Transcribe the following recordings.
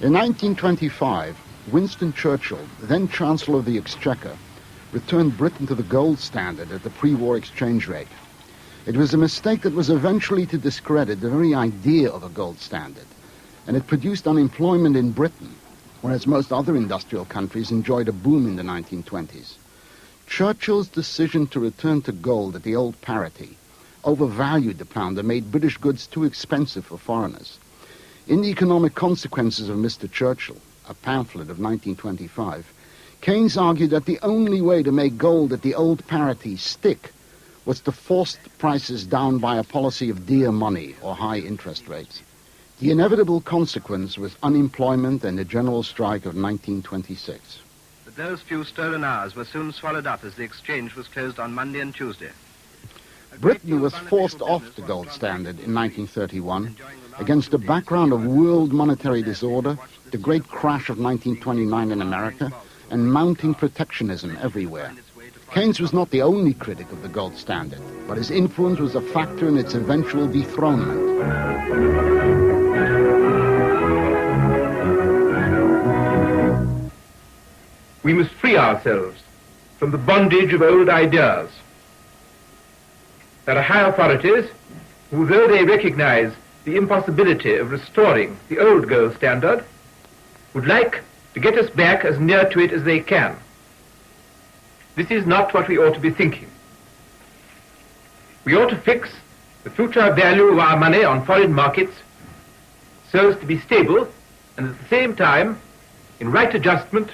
In 1925, Winston Churchill, then Chancellor of the Exchequer, returned Britain to the gold standard at the pre-war exchange rate. It was a mistake that was eventually to discredit the very idea of a gold standard, and it produced unemployment in Britain, whereas most other industrial countries enjoyed a boom in the 1920s. Churchill's decision to return to gold at the old parity overvalued the pound and made British goods too expensive for foreigners. In the Economic Consequences of Mr. Churchill, a pamphlet of 1925, Keynes argued that the only way to make gold at the old parity stick was to force the prices down by a policy of dear money or high interest rates. The inevitable consequence was unemployment and the general strike of 1926. But those few stolen hours were soon swallowed up as the exchange was closed on Monday and Tuesday. Britain was forced off the gold standard in 1931 against a background of world monetary disorder, the great crash of 1929 in America, and mounting protectionism everywhere. Keynes was not the only critic of the gold standard, but his influence was a factor in its eventual dethronement. We must free ourselves from the bondage of old ideas. There are high authorities who, though they recognize the impossibility of restoring the old gold standard, would like to get us back as near to it as they can. This is not what we ought to be thinking. We ought to fix the future value of our money on foreign markets so as to be stable and at the same time in right adjustment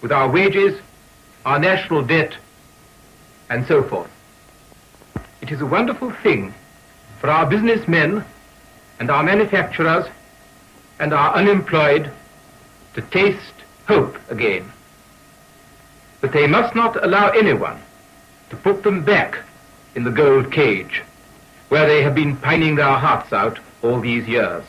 with our wages, our national debt, and so forth. It is a wonderful thing for our businessmen and our manufacturers and our unemployed to taste hope again. But they must not allow anyone to put them back in the gold cage where they have been pining their hearts out all these years.